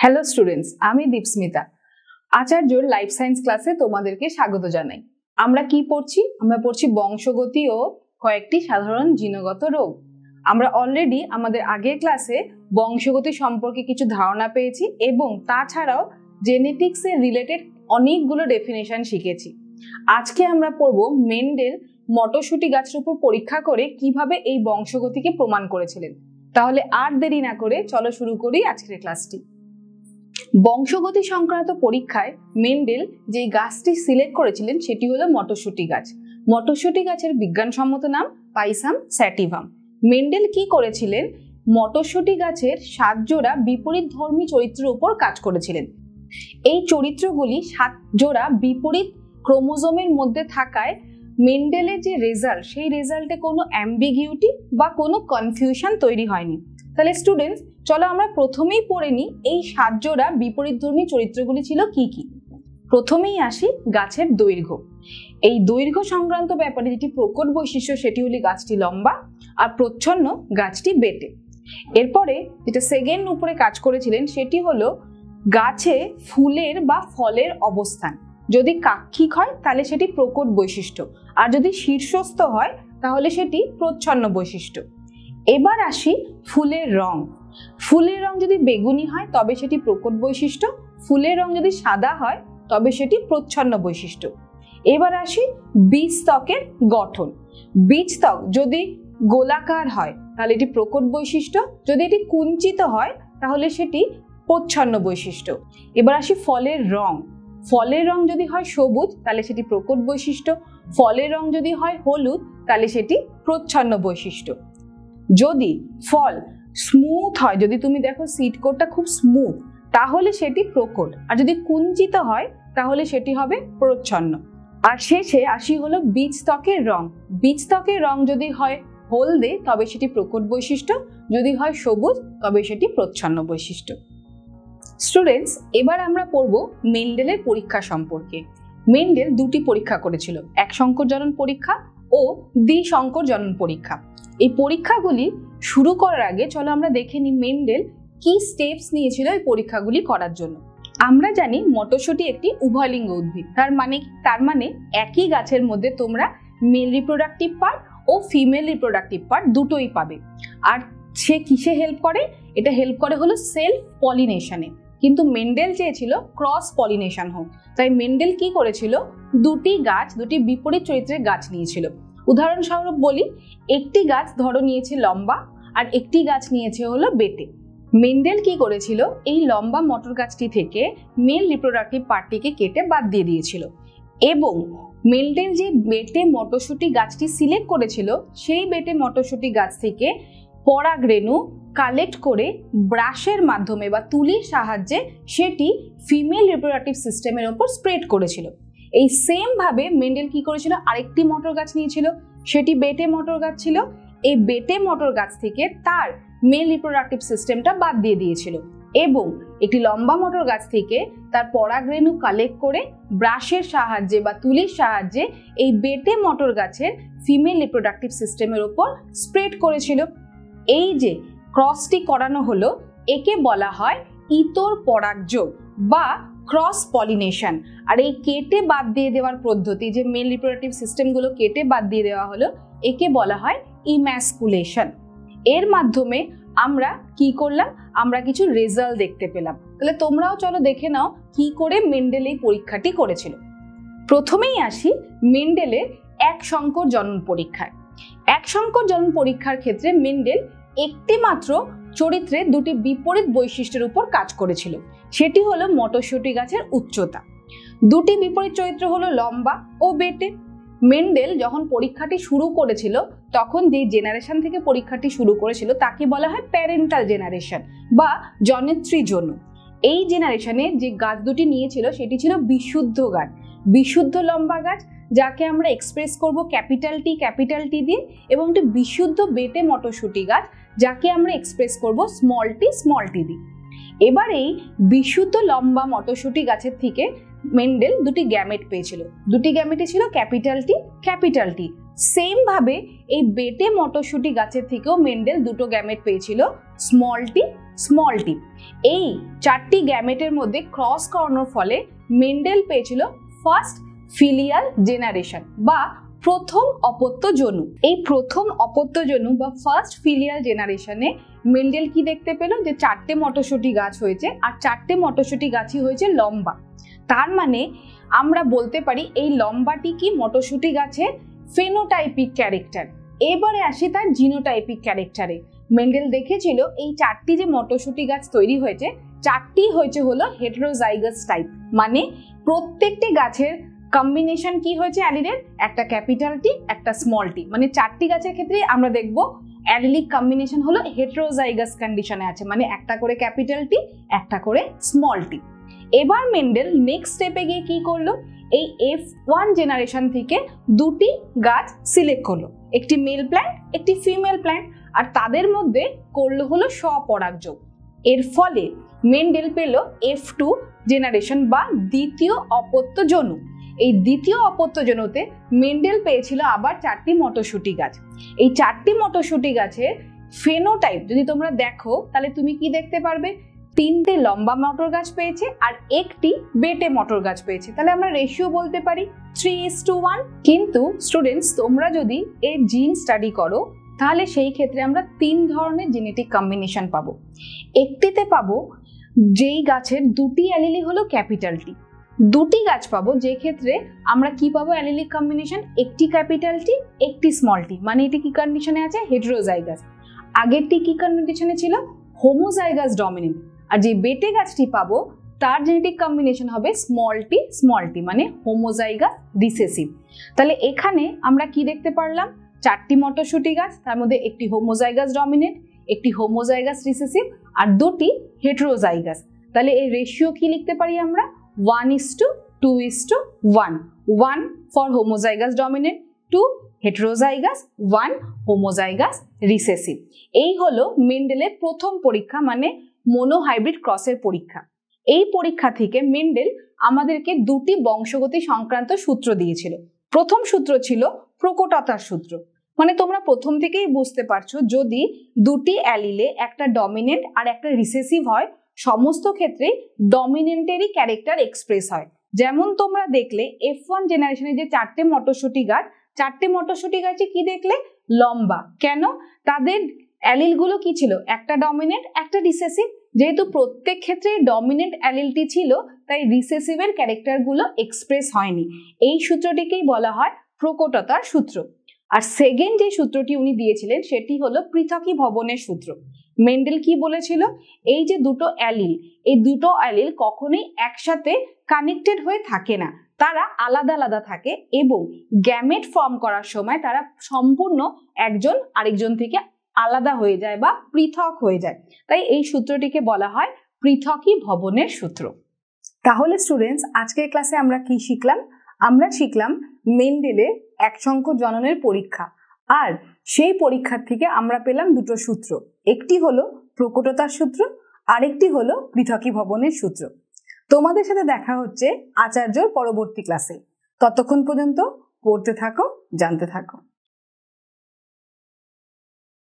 Hello students, আমি Dipsmita আচার্যর life science ক্লাসে তোমাদেরকে স্বাগত জানাই। আমরা কি পড়ছি? আমরা পড়ছি বংশগতি ও কয়েকটি সাধারণ জিনগত রোগ। আমরা অলরেডি আমাদের আগের ক্লাসে বংশগতি সম্পর্কে কিছু ধারণা পেয়েছি এবং তাছাড়াও জেনেটিক্সের রিলেটেড অনেকগুলো ডেফিনেশন শিখেছি। আজকে আমরা পড়ব মেন্ডেল মটরশুঁটি গাছের উপর পরীক্ষা করে কিভাবে এই বংশগতিকে প্রমাণ করেছিলেন। তাহলে আর দেরি না করে চলো শুরু করি আজকের ক্লাসটি। বংশগতি সংক্রান্ত পরীক্ষায় মেন্ডেল যে গাছটি সিলেক্ট করেছিলেন সেটি হলো মটরশুঁটি গাছ। মটরশুঁটি গাছের বিজ্ঞানসম্মত নাম পাইসাম স্যাটিভাম। মেন্ডেল কি করেছিলেন? মটরশুঁটি গাছের 7 জোড়া বিপরীত ধর্মী চরিত্রের উপর কাজ করেছিলেন। এই চরিত্রগুলি 7 জোড়া বিপরীত ক্রোমোজোমের মধ্যে থাকায় মেন্ডেলের যে রেজাল্ট, সেই রেজাল্টে কোনো অ্যাম্বিগিউটি বা কোনো কনফিউশন তৈরি হয়নি। তাহলে স্টুডেন্টস, চলো আমরা প্রথমেই পড়ে নিই এই 7 জোড়া বিপরীতধর্মী চরিত্রগুলি ছিল কি কি। প্রথমেই আসি গাছের দৈর্ঘ্য। এই দৈর্ঘ্য সংক্রান্ত ব্যাপারে যেটি প্রকট বৈশিষ্ট্য সেটি হলো গাছটি লম্বা আর প্রচ্ছন্ন, গাছটি বেটে। এরপরে যেটা সেকেন্ড উপরে কাজ করেছিলেন সেটি হলো গাছে ফুলের বা ফলের অবস্থান। যদি কাক্ষিক হয় তাহলে সেটি প্রকট বৈশিষ্ট্য, আর যদি শীর্ষস্থ হয় তাহলে সেটি প্রচ্ছন্ন বৈশিষ্ট্য। এবার আসি ফুলের রং। ফুলের রং যদি বেগুনি হয় তবে সেটি প্রকট বৈশিষ্ট্য, ফুলের রং যদি সাদা হয় তবে সেটি প্রচ্ছন্ন বৈশিষ্ট্য। এবার আসি বীজত্বকের গঠন। বীজত্বক যদি গোলাকার হয় তাহলে এটি প্রকট বৈশিষ্ট্য, যদি এটি কুঞ্চিত হয় তাহলে সেটি প্রচ্ছন্ন বৈশিষ্ট্য। এবার আসি ফলের রং। ফলের রং যদি হয় সবুজ তাহলে সেটি প্রকট বৈশিষ্ট্য, ফলের রং যদি হয় হলুদ তাহলে সেটি প্রচ্ছন্ন বৈশিষ্ট্য। যদি ফল স্মুথ হয়, যদি তুমি দেখো সিড কোডটা খুব স্মুথ, তাহলে সেটি প্রকট, আর যদি কুঞ্চিত হয় তাহলে সেটি হবে প্রচ্ছন্ন। আর শেষে আসি হলো বীজত্বকের রং। বীজত্বকের রং যদি হয় হলদে তবে সেটি প্রকট বৈশিষ্ট্য, যদি হয় সবুজ তবে সেটি প্রচ্ছন্ন বৈশিষ্ট্য। স্টুডেন্টস, এবার আমরা পড়ব মেন্ডেলের পরীক্ষা সম্পর্কে। মেন্ডেল 2টি পরীক্ষা করেছিল, এক সংকর জনন পরীক্ষা ও দ্বিসংকর জনন পরীক্ষা। এই পরীক্ষাগুলি শুরু করার আগে চলো আমরা দেখে নিই মেন্ডেল কি স্টেপস নিয়েছিল এই পরীক্ষাগুলি করার জন্য। আমরা জানি মটরশুঁটি একটি উভয়লিঙ্গ উদ্ভিদ, তার মানে একই গাছের মধ্যে তোমরা মেল রিপ্রোডাক্টিভ পার্ট ও ফিমেল রিপ্রোডাক্টিভ পার্ট দুটোই পাবে। আর সে কিসে হেল্প করে? এটা হেল্প করে হলো সেলফ পলিনেশনে। কিন্তু মেন্ডেল চেয়েছিল ক্রস পলিনেশন হোক, তাই মেন্ডেল কি করেছিল? দুটি বিপরীত চরিত্রের গাছ নিয়েছিল। উদাহরণস্বরূপ বলি, একটি গাছ ধরো নিয়েছে লম্বা আর একটি গাছ নিয়েছে হলো বেটে। মেন্ডেল কি করেছিল? এই লম্বা মটর গাছটি থেকে মেল রিপ্রোডাক্টিভ পার্টটিকে কেটে বাদ দিয়ে দিয়েছিল এবং মেন্ডেল যে বেটে মটরশুঁটি গাছটি সিলেক্ট করেছিল সেই বেটে মটরশুঁটি গাছ থেকে পরাগরেণু কালেক্ট করে ব্রাশের মাধ্যমে বা তুলির সাহায্যে সেটি ফিমেল রিপ্রোডাক্টিভ সিস্টেমের ওপর স্প্রেড করেছিল। এই সেম ভাবে মেন্ডেল কি করেছিল? আরেকটি মটর গাছ নিয়েছিল, সেটি বেটে মটর গাছ ছিল। এই বেটে মটর গাছ থেকে তার মেল রিপ্রোডাক্টিভ সিস্টেমটা বাদ দিয়ে দিয়েছিল এবং একটি লম্বা মটর গাছ থেকে তার পরাগরেণু কালেক্ট করে ব্রাশের সাহায্যে বা তুলির সাহায্যে এই বেটে মটর গাছের ফিমেল রিপ্রোডাক্টিভ সিস্টেমের ওপর স্প্রেড করেছিল। এই যে ক্রসটি করানো হলো একে বলা হয় ইতর পরাগযোগ বা ক্রস পলিনেশন। আর এই কেটে বাদ দিয়ে দেওয়ার পদ্ধতি, যে মেল রিপ্রোডাক্টিভ সিস্টেমগুলো কেটে বাদ দিয়ে দেওয়া হলো, একে বলা হয় ইম্যাসকুলেশন। এর মাধ্যমে আমরা কি করলাম? আমরা কিছু রেজাল্ট দেখতে পেলাম। তাহলে তোমরাও চলো দেখে নাও কি করে মেন্ডেল এই পরীক্ষাটি করেছিল। প্রথমেই আসি মেন্ডেলের এক সংকর জনন পরীক্ষায়। এক সংকর জনন পরীক্ষার ক্ষেত্রে মেন্ডেল একটি মাত্র চরিত্রে দুটি বিপরীত বৈশিষ্ট্যের উপর কাজ করেছিল, সেটি হলো মটরশুঁটি গাছের উচ্চতা। দুটি বিপরীত চরিত্র হলো লম্বা ও বেটে। মেন্ডেল যখন পরীক্ষাটি শুরু করেছিল তখন যে জেনারেশন থেকে পরীক্ষাটি শুরু করেছিল তাকে বলা হয় প্যারেন্টাল জেনারেশন বা জনেত্রী জনন। এই জেনারেশনে যে গাছ দুটি নিয়েছিল সেটি ছিল বিশুদ্ধ গাছ, বিশুদ্ধ লম্বা গাছ, যাকে আমরা এক্সপ্রেস করব ক্যাপিটাল টি দিয়ে, এবং একটি বিশুদ্ধ বেটে মটরশুঁটি গাছ যাকে আমরা এক্সপ্রেস করব স্মল টি দিয়ে। এবার এই বিশুদ্ধ লম্বা মটরশুঁটি গাছের থেকে মেন্ডেল দুটি গ্যামেট পেয়েছিল। দুটি গ্যামেটই ছিল ক্যাপিটাল টি সেম ভাবে এই বেটে মটরশুঁটি গাছের থেকেও মেন্ডেল দুটো গ্যামেট পেয়েছিল, স্মল টি, স্মল টি। এই 4টি গ্যামেটের মধ্যে ক্রস করানোর ফলে মেন্ডেল পেয়েছিল ফার্স্ট ফিলিয়াল জেনারেশন বা প্রথম অপত্য জনু। এই প্রথম অপত্য জনু বা ফার্স্ট ফিলিয়াল জেনারেশনে মেন্ডেল কি দেখতে পেল, যে 4টে মটরশুঁটি গাছ হয়েছে আর 4টে মটরশুঁটি গাছই হয়েছে লম্বা। তার মানে আমরা বলতে পারি এই লম্বাটি কি মটরশুঁটি গাছের ফেনোটাইপিক ক্যারেক্টার। এবারে আসি তার জিনোটাইপিক ক্যারেক্টারে। মেন্ডেল দেখেছিল এই 4টি যে মটরশুঁটি গাছ তৈরি হয়েছে 4টি হয়েছে হলো হেটেরোজাইগাস টাইপ, মানে প্রত্যেকটি গাছের কম্বিনেশন কি হয়েছে অ্যালিলের, একটা ক্যাপিটাল টি একটা স্মল টি, মানে 4টি গাছের ক্ষেত্রে আমরা দেখব অ্যালিলিক কম্বিনেশন হলো হেটেরোজাইগাস কন্ডিশনে আছে, মানে একটা করে ক্যাপিটাল টি একটা করে স্মল টি। এবার মেন্ডেল নেক্সট স্টেপে গিয়ে কি করলো, এই F1 জেনারেশন থেকে 2টি গাছ সিলেক্ট করলো, একটি মেল প্ল্যান্ট একটি ফিমেল প্ল্যান্ট, আর তাদের মধ্যে করলো হলো স্বপরাগযোগ। এর ফলে মেন্ডেল পেল F2 জেনারেশন বা দ্বিতীয় অপত্য জনু। এই দ্বিতীয় অপত্য জনুতে মেন্ডেল পেয়েছিল আবার 4টি মটরশুঁটি গাছ। এই 4টি মটরশুঁটি গাছের ফেনোটাইপ যদি তোমরা দেখো তাহলে তুমি কি দেখতে পারবে, 3টে লম্বা মটর গাছ পেয়েছে আর একটি বেটে মটর গাছ পেয়েছে। তাহলে আমরা রেশিও বলতে পারি 3:1। কিন্তু স্টুডেন্টস তোমরা যদি এর জিন স্টাডি করো তাহলে সেই ক্ষেত্রে আমরা 3 ধরনের জেনেটিক কম্বিনেশন পাবো। একটিতে পাবো যেই গাছের 2টি অ্যালিলি হলো ক্যাপিটাল টি, 2টি গাছ পাবো যে ক্ষেত্রে আমরা কি পাবো অ্যালিলিক কম্বিনেশন, একটি ক্যাপিটাল টি একটি স্মল টি, মানে এটি কি কন্ডিশনে আছে হেটেরোজাইগাস। আগেরটি কি কন্ডিশনে ছিল হোমোজাইগাস ডমিনেন্ট। আর যে বেটে গাছটি পাবো তার জেনেটিক কম্বিনেশন হবে স্মল টি মানে হোমোজাইগাস রিসেসিভ। তাহলে এখানে আমরা কি দেখতে পারলাম, 4টি মটরশুঁটি গাছ, তার মধ্যে একটি হোমোজাইগাস ডমিনেন্ট একটি হোমোজাইগাস রিসেসিভ আর 2টি হেটেরোজাইগাস। তাহলে এই রেশিও কি লিখতে পারি আমরা 1:2:1, 1 for homozygous dominant 2 heterozygous 1 homozygous recessive. এই হলো মেন্ডেলের প্রথম পরীক্ষা, মানে মোনোহাইব্রিড ক্রসের পরীক্ষা। এই পরীক্ষা থেকে মেন্ডেল আমাদেরকে 2টি বংশগতি সংক্রান্ত সূত্র দিয়েছিল। প্রথম সূত্র ছিল প্রকটতার সূত্র, মানে তোমরা প্রথম থেকেই বুঝতে পারছো যদি 2টি অ্যালিলে একটা ডমিনেন্ট আর একটা রিসেসিভ হয় সমস্ত ক্ষেত্রে ডমিনেন্টেরই ক্যারেক্টার এক্সপ্রেস হয়। যেমন তোমরা দেখলে F1 জেনারেশনে যে 4টে মটরশুঁটি গাছ, 4টে মটরশুঁটি গাছে কি দেখলে লম্বা, কেন, তাদের অ্যালিলগুলো কি ছিল, একটা ডমিনেন্ট একটা রিসেসিভ। যেহেতু প্রত্যেক ক্ষেত্রে ডমিনেন্ট অ্যালিলটি ছিল তাই রিসেসিভের ক্যারেক্টারগুলো এক্সপ্রেস হয়নি। এই সূত্রটিকেই বলা হয় প্রকটতার সূত্র। আর সেকেন্ড যে সূত্রটি উনি দিয়েছিলেন সেটি হলো পৃথকীভবনের সূত্র। মেন্ডেল কি বলেছিল, এই যে দুটো অ্যালিল, এই দুটো অ্যালিল কখনোই একসাথে কানেক্টেড হয়ে থাকে না, তারা আলাদা আলাদা থাকে এবং গ্যামেট ফর্ম করার সময় তারা সম্পূর্ণ একজন আরেকজন থেকে আলাদা হয়ে যায় বা পৃথক হয়ে যায়। তাই এই সূত্রটিকে বলা হয় পৃথকীভবনের সূত্র। তাহলে স্টুডেন্টস আজকের ক্লাসে আমরা কি শিখলাম, আমরা শিখলাম মেন্ডেলের একসংখ্য জননের পরীক্ষা, আর সেই পরীক্ষার থেকে আমরা পেলাম দুটো সূত্র, একটি হলো প্রকটতার সূত্র আরেকটি হলো পৃথকীভবনের সূত্র। তোমাদের সাথে দেখা হচ্ছে আচার্যর পরবর্তী ক্লাসে। ততক্ষণ পর্যন্ত পড়তে থাকো, জানতে থাকো।